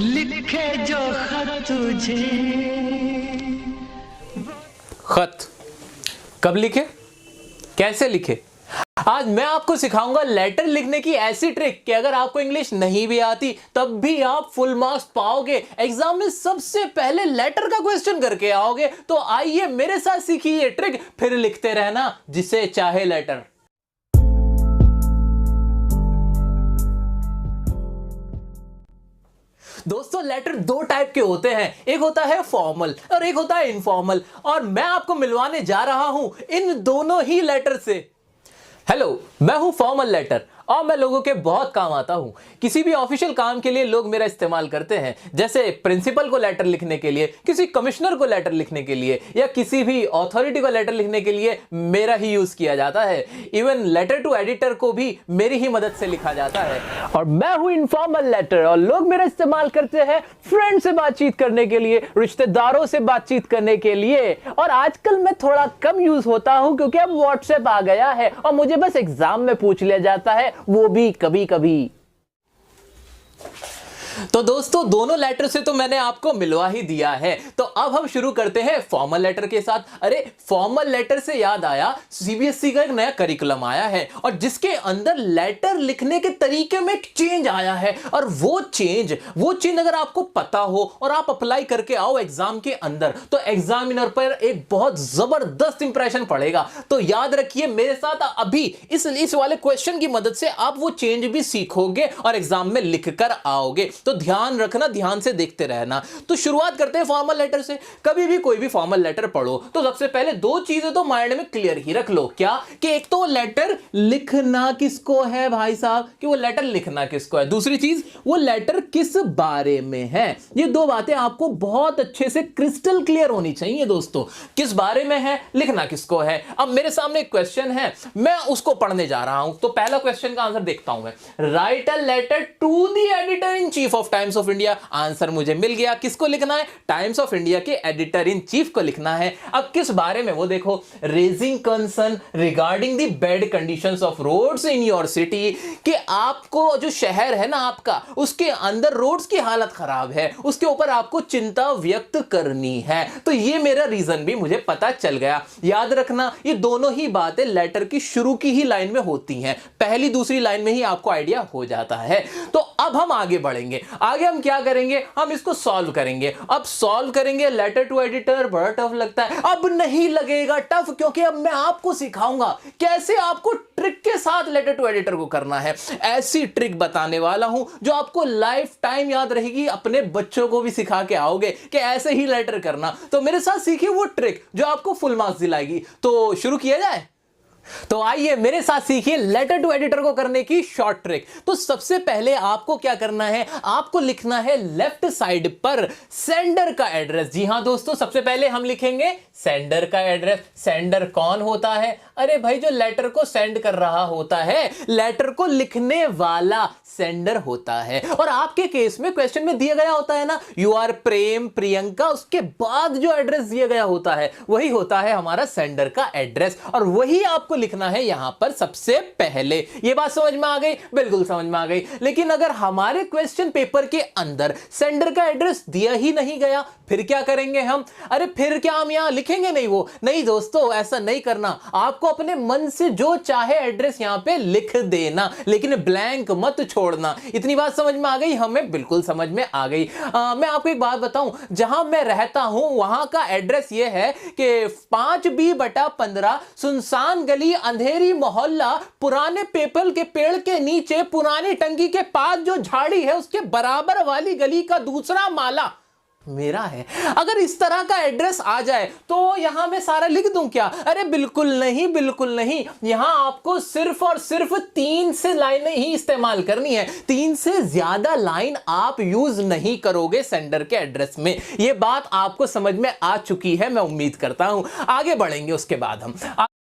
लिखे जो खत तुझे। खत कब लिखे, कैसे लिखे, आज मैं आपको सिखाऊंगा लेटर लिखने की ऐसी ट्रिक कि अगर आपको इंग्लिश नहीं भी आती तब भी आप फुल मार्क्स पाओगे। एग्जाम में सबसे पहले लेटर का क्वेश्चन करके आओगे। तो आइए मेरे साथ सीखिए ये ट्रिक, फिर लिखते रहना जिसे चाहे लेटर। दोस्तों लेटर दो टाइप के होते हैं, एक होता है फॉर्मल और एक होता है इनफॉर्मल, और मैं आपको मिलवाने जा रहा हूं इन दोनों ही लेटर से। हेलो, मैं हूं फॉर्मल लेटर और मैं लोगों के बहुत काम आता हूं। किसी भी ऑफिशियल काम के लिए लोग मेरा इस्तेमाल करते हैं, जैसे प्रिंसिपल को लेटर लिखने के लिए, किसी कमिश्नर को लेटर लिखने के लिए, या किसी भी अथॉरिटी को लेटर लिखने के लिए मेरा ही यूज किया जाता है। इवन लेटर टू एडिटर को भी मेरी ही मदद से लिखा जाता है। और मैं हूं इनफॉर्मल लेटर और लोग मेरा इस्तेमाल करते हैं फ्रेंड से बातचीत करने के लिए, रिश्तेदारों से बातचीत करने के लिए। और आजकल मैं थोड़ा कम यूज होता हूं क्योंकि अब व्हाट्सएप आ गया है और मुझे बस एग्जाम में पूछ लिया जाता है, वो भी कभी कभी। तो दोस्तों दोनों लेटर से तो मैंने आपको मिलवा ही दिया है, तो अब हम शुरू करते हैं फॉर्मल लेटर के साथ। अरे फॉर्मल लेटर से याद आया, सीबीएसई का एक नया करिकुलम आया है और जिसके अंदर लेटर लिखने के तरीके में एक चेंज आया है। और वो चेंज अगर आपको पता हो और आप अप्लाई करके आओ एग्जाम के अंदर, तो एग्जामिनर पर एक बहुत जबरदस्त इंप्रेशन पड़ेगा। तो याद रखिए मेरे साथ अभी इस वाले क्वेश्चन की मदद से आप वो चेंज भी सीखोगे और एग्जाम में लिख कर आओगे। तो ध्यान रखना, ध्यान से देखते रहना। तो शुरुआत करते हैं फॉर्मल लेटर से। कभी भी कोई भी फॉर्मल लेटर पढ़ो तो सबसे पहले दो चीजें तो माइंड में क्लियर ही रख लो। क्या कि एक तो लेटर लिखना किसको है भाई साहब, कि वो लेटर लिखना किसको है। दूसरी चीज, वो लेटर किस बारे में है। ये दो बातें आपको बहुत अच्छे से क्रिस्टल क्लियर होनी चाहिए दोस्तों। किस बारे में है, लिखना किसको है। अब मेरे सामने एक क्वेश्चन है, मैं उसको पढ़ने जा रहा हूं। तो पहला क्वेश्चन का आंसर देखता हूं मैं। Write a letter to the editor in chief of Times of India. Answer मुझे मिल गया। किसको लिखना है, टाइम्स ऑफ इंडिया के एडिटर इन चीफ को लिखना है। अब किस बारे में, वो देखो, raising concern regarding the bad conditions of roads in your city, कि आपको जो शहर है ना आपका, उसके अंदर रोड्स की हालत खराब है, उसके ऊपर आपको चिंता व्यक्त करनी है। तो ये मेरा रीजन भी मुझे पता चल गया। याद रखना ये दोनों ही बातें लेटर की शुरू की ही लाइन में होती हैं, पहली दूसरी लाइन में ही आपको आइडिया हो जाता है। तो अब हम आगे बढ़ेंगे। आगे हम क्या करेंगे, हम इसको सॉल्व करेंगे। अब सॉल्व करेंगे लेटर टू एडिटर, बड़ा टफ लगता है। अब नहीं लगेगा टफ, क्योंकि अब मैं आपको सिखाऊंगा कैसे आपको ट्रिक के साथ लेटर टू एडिटर को करना है। ऐसी ट्रिक बताने वाला हूं जो आपको लाइफ टाइम याद रहेगी। अपने बच्चों को भी सिखा के आओगे कि ऐसे ही लेटर करना। तो मेरे साथ सीखिए वो ट्रिक जो आपको फुल मार्क्स दिलाएगी। तो शुरू किया जाए। तो आइए मेरे साथ सीखिए लेटर टू एडिटर को करने की शॉर्ट ट्रिक। तो सबसे पहले आपको क्या करना है, आपको लिखना है लेफ्ट साइड पर सेंडर का एड्रेस। जी हां दोस्तों, सबसे पहले हम लिखेंगे सेंडर का एड्रेस। सेंडर कौन होता है, अरे भाई जो लेटर को सेंड कर रहा होता है, लेटर को लिखने वाला सेंडर होता है। और आपके केस में क्वेश्चन में दिया गया होता है ना, यू आर प्रेम प्रियंका, उसके बाद जो एड्रेस दिया गया होता है वही होता है हमारा सेंडर का एड्रेस, और वही आपको लिखना है यहां पर सबसे पहले। ये बात समझ में आ गई, बिल्कुल समझ में आ गई। लेकिन अगर हमारे क्वेश्चन पेपर के अंदर सेंडर का एड्रेस दिया ही नहीं गया, फिर क्या करेंगे हम, अरे फिर क्या हम यहां लिखेंगे नहीं वो, नहीं दोस्तों ऐसा नहीं करना। आपको अपने मन से जो चाहे एड्रेस यहां पे लिख देना, लेकिन ब्लैंक मत छोड़ना। इतनी बात समझ में आ गई, हमें बिल्कुल समझ में आ गई। मैं आपको एक बात बताऊं, जहां मैं रहता हूं वहां का एड्रेस ये है कि 5B/15 सुनसान गली, अंधेरी मोहल्ला, पुराने पीपल के पेड़ के नीचे, पुरानी टंकी के पास जो झाड़ी है उसके बराबर वाली गली का दूसरा माला मेरा है। अगर इस तरह का एड्रेस आ जाए तो यहां मैं सारा लिख दूं क्या, अरे बिल्कुल नहीं, बिल्कुल नहीं। यहां आपको सिर्फ और सिर्फ 3 से लाइनें ही इस्तेमाल करनी है, 3 से ज्यादा लाइन आप यूज नहीं करोगे सेंडर के एड्रेस में। यह बात आपको समझ में आ चुकी है, मैं उम्मीद करता हूं। आगे बढ़ेंगे उसके बाद हम